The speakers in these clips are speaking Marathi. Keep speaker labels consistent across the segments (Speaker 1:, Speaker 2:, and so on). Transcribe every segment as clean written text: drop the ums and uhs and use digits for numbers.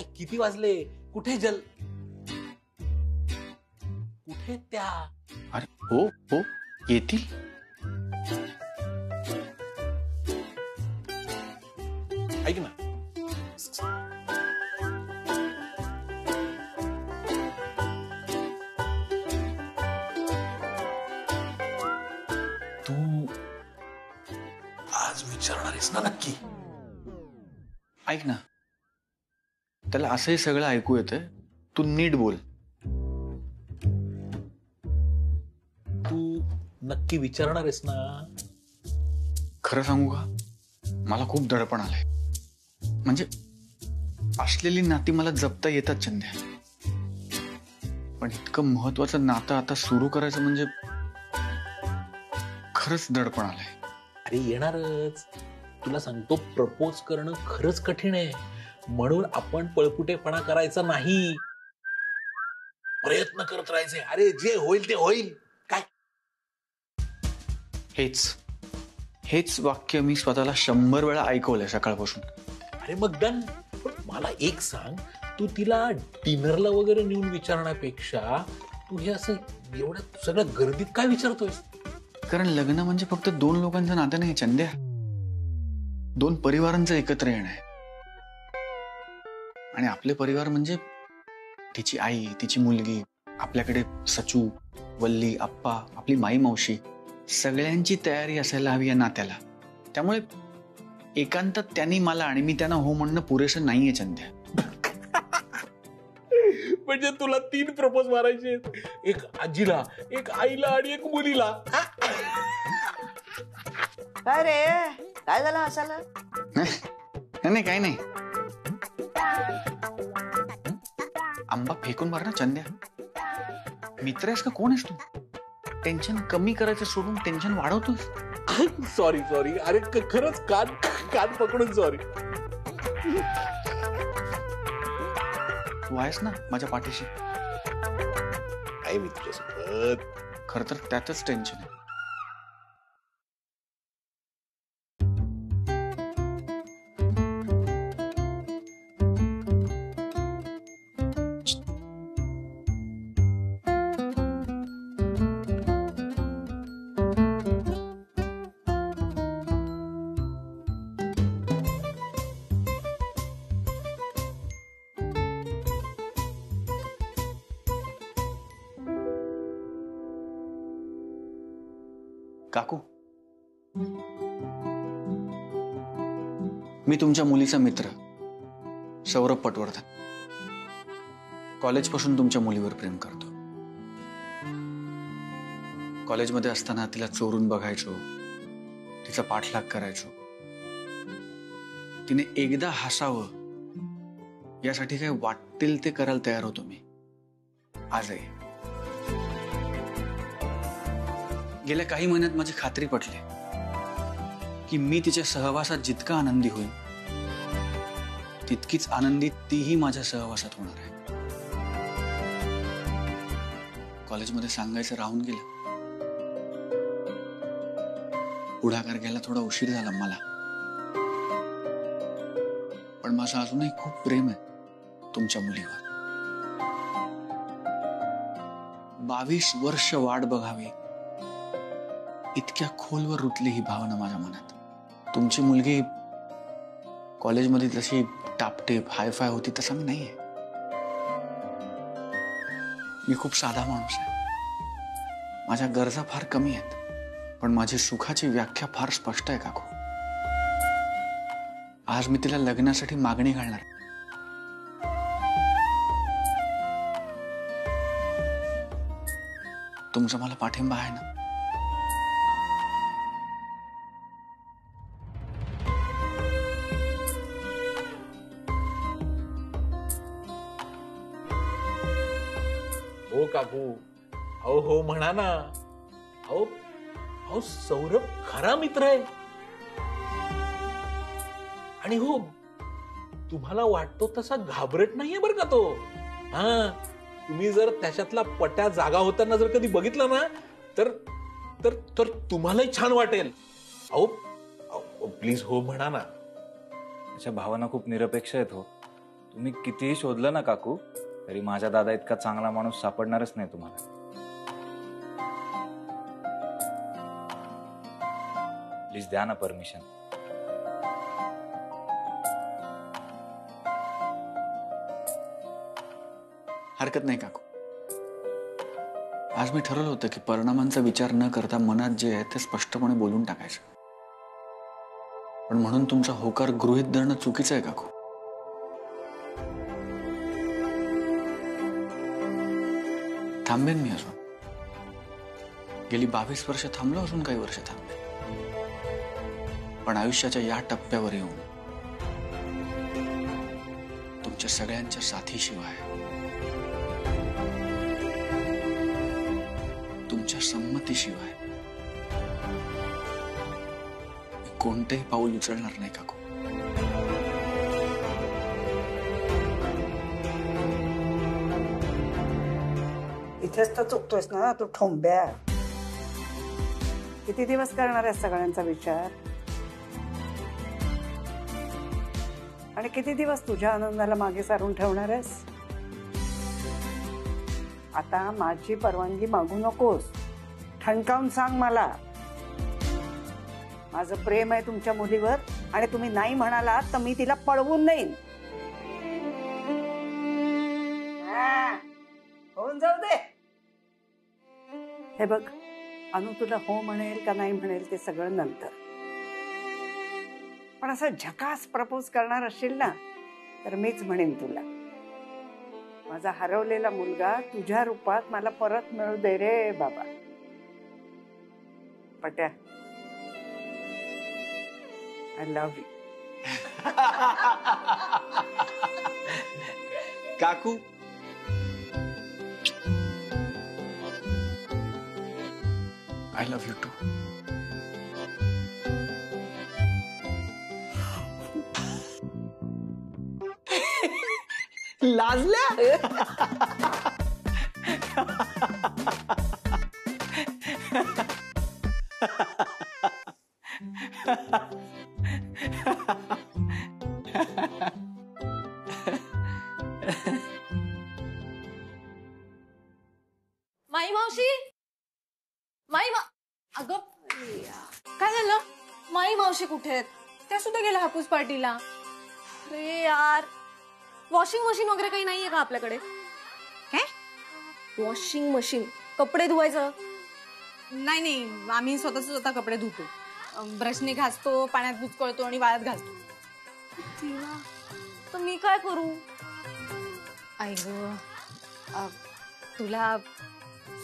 Speaker 1: काय किती वाजले? कुठे कुठे त्या?
Speaker 2: अरे हो हो येतील.
Speaker 1: ऐक ना, तू आज विचारणार आहेस ना नक्की?
Speaker 2: ऐक ना, त्याला असंही सगळं ऐकू येतंय. तू नीट बोल.
Speaker 1: तू नक्की विचारणार आहेस ना?
Speaker 2: खरं सांगू का, मला खूप दडपण आलंय. म्हणजे असलेली नाती मला जपता येतात चंद्या, पण इतकं महत्वाचं नातं आता सुरू करायचं म्हणजे खरंच दडपण आलंय.
Speaker 1: अरे येणारच. तुला सांगतो, प्रपोज करणं खरंच कठीण आहे. म्हणून आपण पळपुटेपणा करायचा नाही, प्रयत्न करत राहायचे. अरे जे होईल ते होईल. काय
Speaker 2: हेच वाक्य मी स्वतःला 100 वेळा ऐकवलंय सकाळपासून.
Speaker 1: अरे मग डन. मला एक सांग, तू तिला डिनरला वगैरे नेऊन विचारण्यापेक्षा तू हे असं एवढ्या सगळ्या गर्दीत काय विचारतोयस?
Speaker 2: कारण लग्न म्हणजे फक्त 2 लोकांचं नातं नाही चंद्या, 2 परिवारांचं एकत्र येणं आहे. आणि आपले परिवार म्हणजे तिची आई, तिची मुलगी, आपल्याकडे सचू, वल्ली, आप्पा, आपली माई मावशी, सगळ्यांची तयारी असायला हवी या नात्याला. त्यामुळे एकांतात त्यांनी मला आणि मी त्यांना हो म्हणणं पुरेसं नाहीये चंद्या.
Speaker 1: म्हणजे तुला 3 प्रपोज मारायचे, एक आजीला, एक आईला आणि एक मुलीला.
Speaker 3: काय रे, काय झालं हसायला?
Speaker 2: नाही काही नाही. आंबा फेकून मार ना चंद्या. मित्र आहेस का कोण आहेस तू? टेन्शन कमी करायचं सोडून टेन्शन वाढवतोस.
Speaker 1: सॉरी. अरे खरंच कान पकडून सॉरी.
Speaker 2: तू आहेस ना माझ्या पाठीशी.
Speaker 1: आहे मी तुझ्यासोबत.
Speaker 2: खरं तर त्यातच टेन्शन आहे. काकू, मी तुमच्या मुलीचा मित्र सौरभ पटवर्धन. कॉलेजपासून तुमच्या मुलीवर प्रेम करतो. कॉलेजमध्ये असताना तिला चोरून बघायचो, तिचा पाठलाग करायचो. तिने एकदा हसावं यासाठी काय वाटेल ते करायला तयार होतो मी आजही. गेल्या काही महिन्यात माझी खात्री पटली की मी तिच्या सहवासात जितका आनंदी होईल तितकीच आनंदी तीही माझ्या सहवासात होणार आहे. कॉलेजमध्ये सांगायचं राहून गेलं. पुढाकार घ्यायला थोडा उशीर झाला मला, पण माझं अजूनही खूप प्रेम आहे तुमच्या मुलीवर. 22 वर्ष वाट बघावी इतक्या खोलवर रुतली ही भावना माझ्या मनात. तुमची मुलगी कॉलेजमध्ये जशी टापटेप हायफाय होती तसा मी नाहीये. मी खूप साधा माणूस आहे. माझ्या गरजा फार कमी आहेत, पण माझी सुखाची व्याख्या फार स्पष्ट आहे काकू. आज मी तिला लग्नासाठी मागणी घालणार. तुमचा मला पाठिंबा आहे ना?
Speaker 1: हो काकू, अहो हो म्हणा ना. अहो सौरभ खरा मित्र आहे. आणि हो, तुम्हाला वाटतो तसा घाबरट नाहीये बरं का तो. हा, तुम्ही जर त्याच्यातला पट्या जागा होताना जर कधी बघितलं ना तर तर तर तुम्हालाही छान वाटेल. अहो प्लीज हो म्हणा ना.
Speaker 4: त्याच्या भावना खूप निरपेक्ष आहेत हो. तुम्ही कितीही शोधलं ना काकू, तरी माझ्या दादा इतका चांगला माणूस सापडणारच नाही तुम्हाला. प्लीज द्या ना परमिशन.
Speaker 2: हरकत नाही काकू. आज मी ठरवलं होतं की परिणामांचा विचार न करता मनात जे आहे ते स्पष्टपणे बोलून टाकायचं. पण म्हणून तुमचा होकार गृहीत धरणं चुकीचं आहे काकू. थांबेन मी अजून. गेली 22 वर्ष थांबलो, अजून काही वर्ष थांबले. पण आयुष्याच्या या टप्प्यावर येऊन तुमच्या सगळ्यांच्या साथीशिवाय, तुमच्या संमतीशिवाय मी कोणतेही पाऊल उचलणार नाही काकू.
Speaker 3: इथेच तर चुकतोयस ना तू ठोंब्या. किती दिवस करणार आहेस सगळ्यांचा विचार? आणि किती दिवस तुझ्या आनंदाला मागे सारून ठेवणार आहेस? आता माझी परवानगी मागू नकोस. ठणकावून सांग मला. माझं प्रेम आहे तुमच्या मुलीवर आणि तुम्ही नाही म्हणालात तर मी तिला पळवून देईन. होऊन जाऊ दे. हे बघ, अनु तुला हो म्हणेल का नाही म्हणेल ते सगळं नंतर. पण असं झकास प्रपोज करणार असशील ना तर मीच म्हणेन तुला, माझा हरवलेला मुलगा तुझ्या रूपात मला परत मिळू दे रे बाबा. पट्या, आय लव्ह यू.
Speaker 2: काकू, आय लव्ह यू टू.
Speaker 5: लाजल्या.
Speaker 6: माई मावशी, अगं काय झालं? माई मावशी कुठे आहेत? त्या सुद्धा गेल्या हापूस पार्टीला. अरे यार, वॉशिंग मशीन वगैरे काही नाहीये का आपल्याकडे?
Speaker 7: काय?
Speaker 6: वॉशिंग मशीन, कपडे धुवायचं.
Speaker 7: नाही नाही, आम्ही स्वतः कपडे धुतो. ब्रशने घासतो, पाण्यात बुचकळतो आणि वाळत घालतो.
Speaker 6: देवा, तर मी काय करू?
Speaker 7: आई ग, तुला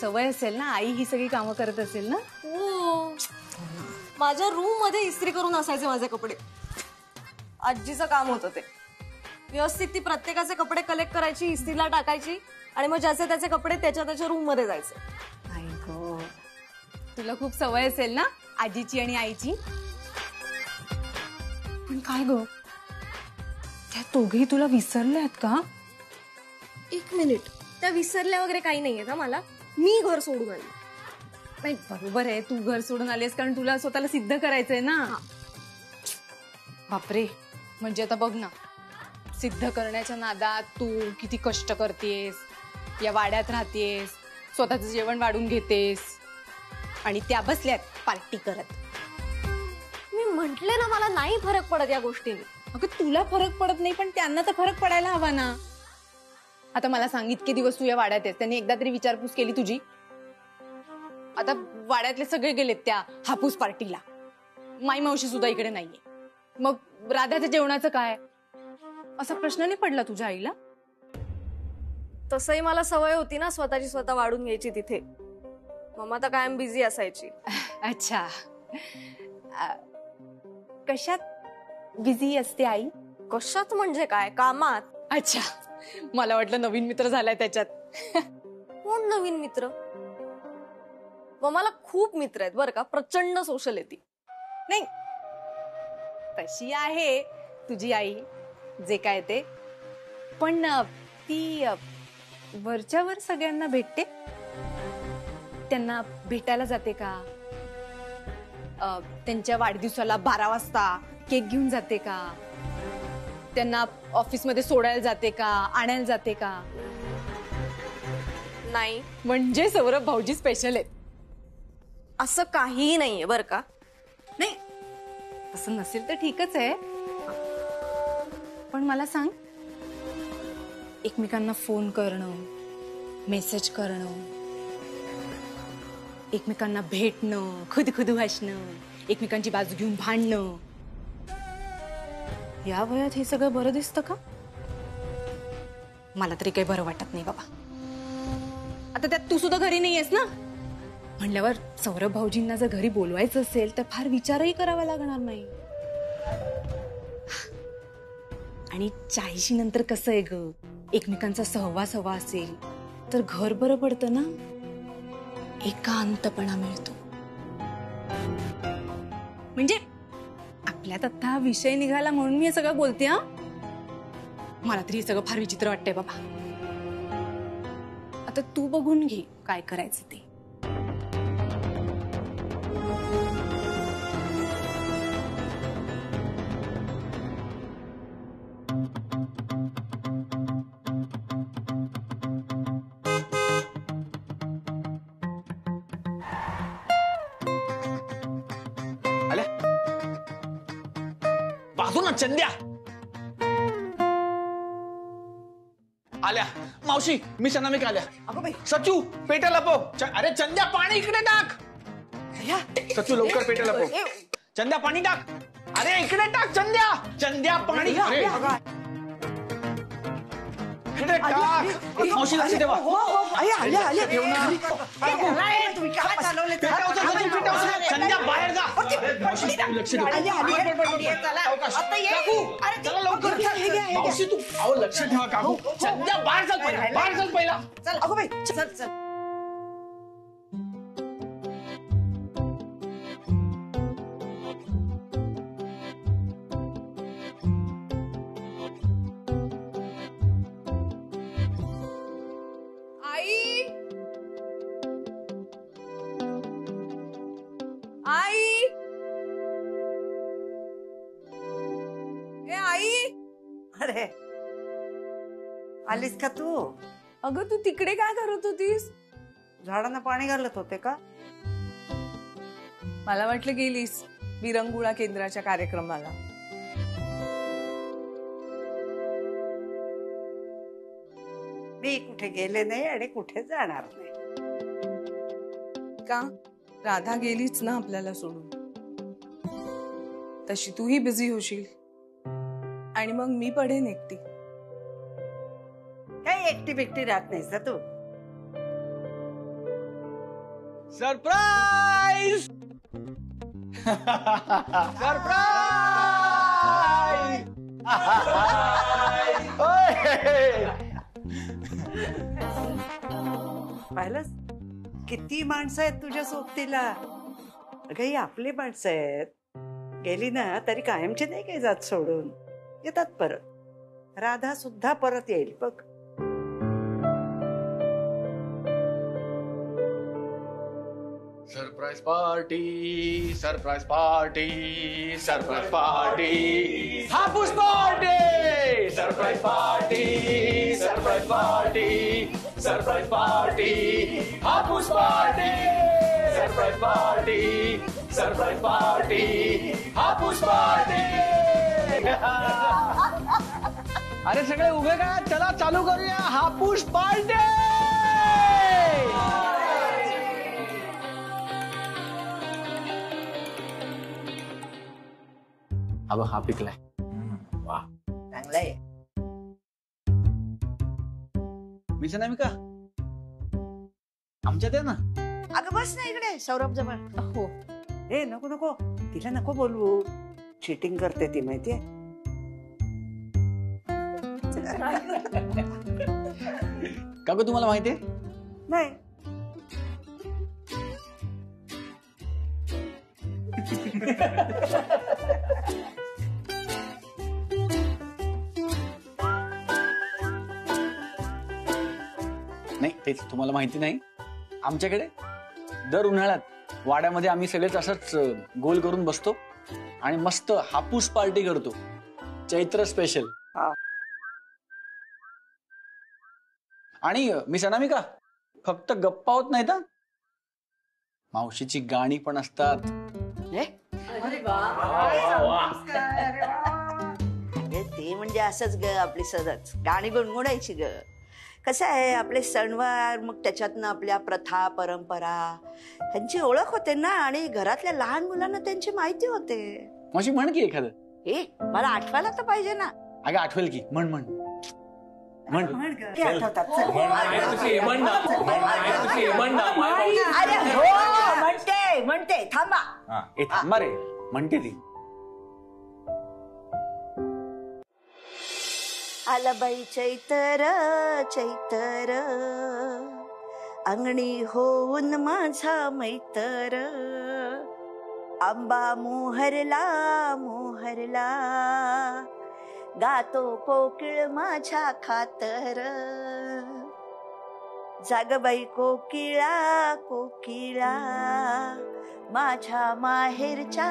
Speaker 7: सवय असेल ना, आई ही सगळी कामं करत असेल ना.
Speaker 6: हो, माझ्या रूम मध्ये इस्त्री करून असायचे माझे कपडे. आजीचं काम होतं ते. व्यवस्थित ती प्रत्येकाचे कपडे कलेक्ट करायची, इस्त्रीला टाकायची आणि मग ज्याचे त्याचे कपडे त्याच्या रूम मध्ये जायचे.
Speaker 7: आई ग, तुला खूप सवय असेल ना आजीची आणि आईची. पण काय ग, त्या दोघेही तुला विसरल्या आहेत का?
Speaker 6: एक मिनिट, त्या विसरल्या वगैरे काही नाहीये ना मला. मी घर सोडून आली.
Speaker 7: नाही, बरोबर आहे, तू घर सोडून आलीस कारण तुला स्वतःला सिद्ध करायचंय ना. बापरे, म्हणजे आता बघ ना, सिद्ध करण्याच्या नादात तू किती कष्ट करतेस, या वाड्यात राहतेस, स्वतःचं जेवण वाढून घेतेस आणि त्या बसल्यात पार्टी करत.
Speaker 6: मी म्हंटले ना, मला नाही फरक पडत या गोष्टीने.
Speaker 7: अगं, तुला फरक पडत नाही पण त्यांना तर फरक पडायला हवा ना. आता मला सांग, इतके दिवस तू या वाड्यात आहेस, त्यांनी एकदा तरी विचारपूस केली तुझी? आता वाड्यातले सगळे गेलेत त्या हापूस पार्टीला, माई मावशी सुद्धा इकडे नाहीये. मग राधाच्या जेवणाचं काय? असा प्रश्न नाही पडला तुझ्या आईला?
Speaker 6: तसंही मला सवय होती ना स्वतःची स्वतः वाढून घ्यायची तिथे. मम्मा तर कायम बिझी असायची.
Speaker 7: अच्छा, कशात बिझी असते आई?
Speaker 6: कशात म्हणजे काय? कामात.
Speaker 7: अच्छा, मला वाटलं नवीन मित्र झालाय त्याच्यात.
Speaker 6: कोण नवीन मित्र? मम्माला खूप मित्र आहेत बरं का, प्रचंड सोशल आहे ती.
Speaker 7: नाही, तशी आहे तुझी आई, जे काय ते. पण ती वरच्यावर सगळ्यांना भेटते? त्यांना भेटायला जाते का? त्यांच्या वाढदिवसाला 12 वाजता केक घेऊन जाते का? त्यांना ऑफिसमध्ये सोडायला जाते का, आणायला जाते का?
Speaker 6: नाही,
Speaker 7: म्हणजे सौरभ भाऊजी स्पेशल आहेत.
Speaker 6: असं काहीही नाहीये बरं का.
Speaker 7: नाही, तसं नसेल तर ठीकच आहे. पण मला सांग, एकमेकांना फोन करणं, मेसेज करणं, एकमेकांना भेटणं, खुदखुदू हसणं, एकमेकांची बाजू घेऊन भांडणं, या वयात हे सगळं बरं दिसतं का? मला तरी काही बरं वाटत नाही बाबा. आता त्यात तू सुद्धा घरी नाहीयेस ना, म्हणल्यावर सौरभ भाऊजींना जर घरी बोलवायचं असेल तर फार विचारही करावा लागणार नाही. आणि 40 नंतर कसं आहे ग, एकमेकांचा सहवास हवा असेल तर घर बरं पडतं ना, एकांतपणा मिळतो. म्हणजे आपल्यात आता हा विषय निघाला म्हणून मी हे सगळं बोलते. हा, मला तरी हे सगळं फार विचित्र वाटतंय बाबा. आता तू बघून घे काय करायचं ते.
Speaker 2: बाजू ना चंद्या. आल्या मावशी, मी अनामिका आल्या.
Speaker 3: अगं बाई,
Speaker 2: सचू पेट्या लपव. अरे चंद्या, पाणी इकडे टाक. सचू लवकर पेट्या लपव. चंद्या पाणी टाक. अरे इकडे टाक चंद्या. चंद्या पाणी. अरे इकडे टाक. मावशी लक्ष ठेवा. ठेव ना.
Speaker 3: तुम्ही काय चालवले?
Speaker 2: पेट्या उचल, सचू पेट्या उचल. चंद्या बाहेर जा. मावशी लक्ष ठेव. काकू चला लवकर. मावशी तू अहो लक्ष ठेवा. काकू चंद्या बाहेर चल पहिला. बाहेर चल पहिला.
Speaker 3: चल अगो बाई, चल चल.
Speaker 7: आई, आई, ए आई.
Speaker 3: अरे आलीस का तू?
Speaker 7: अगं तू तिकडे काय करत होतीस?
Speaker 3: झाडांना पाणी घालत होते का?
Speaker 5: मला वाटलं गेलीस विरंगुळा केंद्राच्या कार्यक्रमाला.
Speaker 3: मी कुठे गेले नाही आणि कुठे जाणार नाही.
Speaker 5: का? राधा गेलीच ना आपल्याला सोडून. तशी तूही बिझी होशील आणि मग मी पडेन एकटी.
Speaker 3: काही एकटी बिकटी राहत नाहीस ना तू.
Speaker 2: सरप्राईज.
Speaker 3: पाहिलंस किती माणसं आहेत तुझ्या सोबतीला. अगं ही आपली माणसं आहेत. गेली ना तरी कायमची नाही काही जात सोडून. येतात परत. राधा सुद्धा परत येईल बघ.
Speaker 2: Surprise party, surprise party, surprise party, हापूस party, surprise party, surprise party, surprise party, हापूस party, surprise party, surprise party, हापूस पार्टी. अरे सगळे उभे का? चला चालू करूया हापूस पार्टी. अब हा पिकलाय. वा
Speaker 3: चांगलंय.
Speaker 2: मी अनामिका आमच्यात आहे ना.
Speaker 3: अगं बस ना इकडे सौरभ जवळ.
Speaker 7: हो.
Speaker 3: ए नको नको, तिला नको बोलवू. चिटिंग करते ती माहितीये.
Speaker 2: काकू तुम्हाला माहितीये?
Speaker 3: नाही.
Speaker 2: नाही तेच तुम्हाला माहिती नाही. आमच्याकडे दर उन्हाळ्यात वाड्यामध्ये आम्ही सगळेच असंच गोल करून बसतो आणि मस्त हापूस पार्टी करतो. चैत्र स्पेशल. आणि मिस अनामिका, फक्त गप्पा होत नाहीत हं. मावशीची गाणी पण असतात.
Speaker 3: अरे ते म्हणजे असंच ग, आपली सदच गाणी गुणगुणायची ग. कसं आहे, आपले सणवार, मग त्याच्यातनं आपल्या प्रथा परंपरा ह्यांची ओळख होते ना, आणि घरातल्या लहान मुलांना त्यांची माहिती होते.
Speaker 2: मावशी म्हण की एखादं.
Speaker 3: मला आठवायला तर पाहिजे ना.
Speaker 2: अगं आठवेल की, म्हण म्हण म्हण.
Speaker 3: ते आठवतात. चल. अरे हो, म्हणते थांबा.
Speaker 2: ए थांबा रे, म्हणते ती.
Speaker 3: आला बाई चैतर चैतर, अंगणी होऊन माझा मैतर, आंबा मोहरला मोहरला, गातो कोकिळ माझ्या खातर, जागबाई कोकिळा कोकिळा, माझ्या माहेरच्या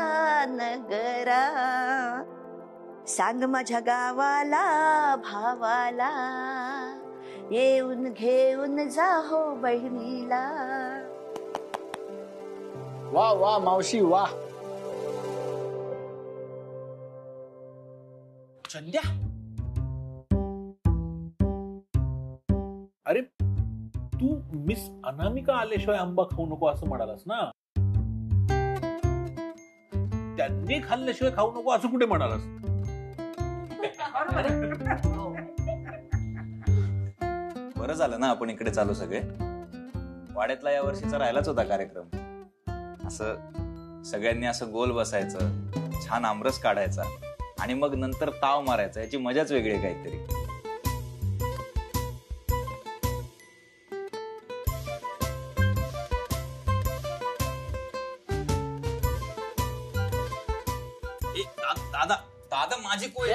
Speaker 3: नगरा, सांग माझ्या गावाला भावाला, येऊन घेऊन जा हो बहिणीला.
Speaker 2: वा वा मावशी वा. चंद्या,
Speaker 1: अरे तू मिस अनामिका आल्याशिवाय आंबा खाऊ नको असं म्हणालास ना. त्यांनी खाल्ल्याशिवाय खाऊ नको असं कुठे म्हणालास?
Speaker 4: बरं झालं ना आपण इकडे चालू सगळे. वाड्यातला या वर्षीचा राहिलाच होता कार्यक्रम. असं सगळ्यांनी असं गोल बसायचं, छान आमरस काढायचा आणि मग नंतर ताव मारायचा. याची मजाच वेगळी आहे काहीतरी. दादा दादा माझी कोय.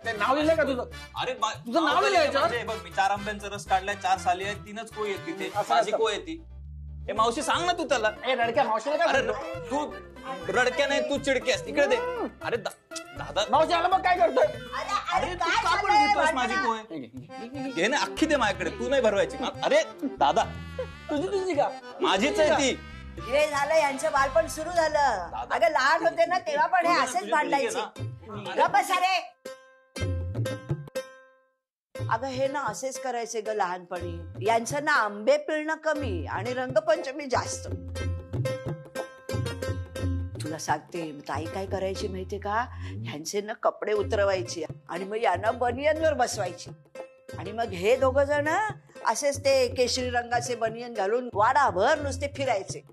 Speaker 2: ते नाव लिहिलंय का तुझं?
Speaker 4: अरे
Speaker 2: तुझं नाव लिहिलंय याच्यावर?
Speaker 4: बघ, मी 4 आंब्यांचा रस काढलाय, 4 साली आहेत, 3च कोय आहेत तिथे.
Speaker 2: असं
Speaker 4: माझी
Speaker 2: असं.
Speaker 4: कोय येते. हे मावशी सांग ना तू त्याला.
Speaker 2: रडक्या मावशीला
Speaker 4: अरे
Speaker 2: काय?
Speaker 4: तू रडक्या नाही, तू चिडक्यास. इकडे दे. अरे दादा
Speaker 2: मावशी आला मग काय करतोय?
Speaker 4: अरे तू का पण घेतोस माझी कोय? घे ना, अख्खी दे माझ्याकडे, तू नाही भरवायची. अरे दादा
Speaker 2: तुझी का?
Speaker 4: माझीच आहे ती.
Speaker 3: हे झालं, यांचं बालपण सुरू झालं. अगं लहान होते ना तेव्हा पण हे असेच भांडायचे. गप्प बसा रे. अगं हे ना असेच करायचे ग लहानपणी. यांचं ना आंबे पिळणं कमी आणि रंगपंचमी जास्त. तुला सांगते, ताई काय करायची माहितीये का, ह्यांचे ना कपडे उतरवायचे आणि मग यांना बनियनवर बसवायची, आणि मग हे दोघ जण असेच ते केशरी रंगाचे बनियन घालून वाडाभर नुसते फिरायचे,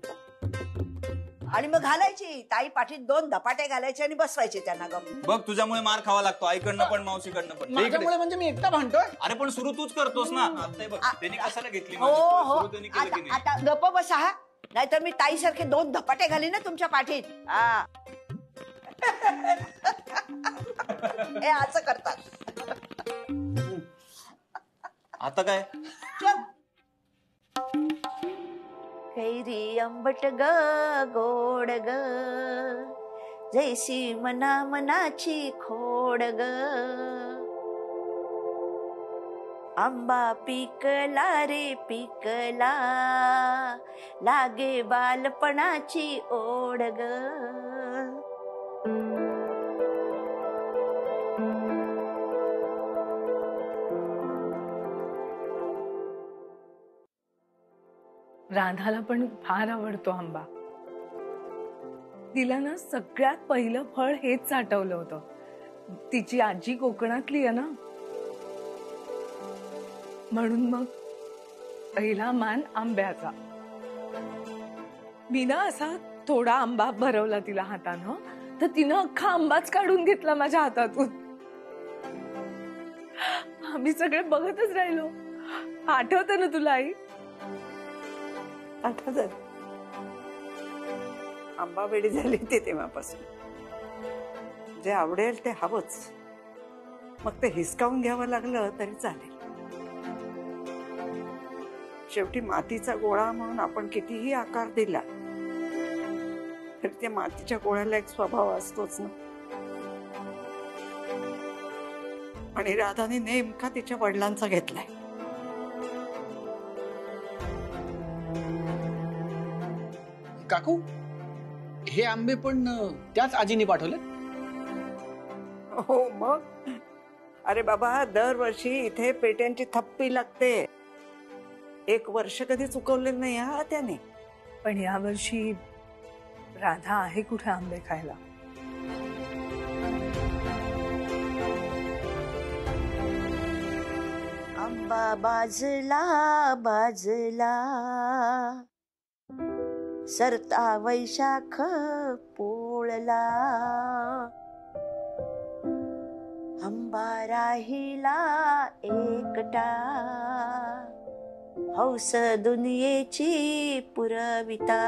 Speaker 3: आणि मग घालायची ताई पाठीत 2 धपाटे घालायचे आणि बसवायचे त्यांना.
Speaker 4: बघ तुझ्यामुळे मार खावा लागतो, आईकडनं पण मावशीकडनं पण.
Speaker 2: माझ्यामुळे म्हणजे मी एकटा भांडतोय?
Speaker 4: अरे पण सुरू तूच करतोस ना. आता बघ त्यांनी कशाला घेतली
Speaker 3: हो
Speaker 4: माझी कोय?
Speaker 3: हो,
Speaker 4: सुरू त्यांनी केलं की नाही?
Speaker 3: आता गप्प बसा हा, नाहीतर मी ताई सारखे 2 धपाटे घाली ना तुमच्या पाठीत. हा हे असं करतात.
Speaker 4: आता काय?
Speaker 3: कैरी आंबट ग गोड ग, जैसी मना मनाची खोड ग, आंबा पिकला रे पिकला, लागे बालपणाची ओढ ग.
Speaker 5: राधाला पण फार आवडतो आंबा. तिला ना सगळ्यात पहिलं फळ हेच आठवलं होतं. तिची आजी कोकणातली आहे ना, म्हणून मग पहिला मान आंब्याचा. मी ना असा थोडा आंबा भरवला तिला हातानं, तर तिनं अख्खा आंबाच काढून घेतला माझ्या हातातून. आम्ही सगळे बघतच राहिलो. आठवतं ना तुला आई?
Speaker 3: आठवतं. आंबा वेडी झाली ते तेव्हापासून. जे आवडेल ते हवंच, मग ते हिसकावून घ्यावं लागलं तरी चालेल. शेवटी मातीचा गोळा म्हणून आपण कितीही आकार दिला तरी त्या मातीच्या गोळ्याला एक स्वभाव असतोच ना. आणि राधाने नेमका तिच्या वडिलांचा घेतलाय.
Speaker 2: काकू हे आंबे पण त्याच आजीने पाठवले?
Speaker 3: हो मग. अरे बाबा, दरवर्षी इथे पेट्यांची थप्पी लागते. 1 वर्ष कधी चुकवलेलं नाही हा त्याने.
Speaker 5: पण यावर्षी राधा आहे कुठे आंबे खायला?
Speaker 8: आंबा बाजला बाजला, सरता वैशाख पोळला, आंबा राहिला एकटा, हौस दुनियेची पुरविता.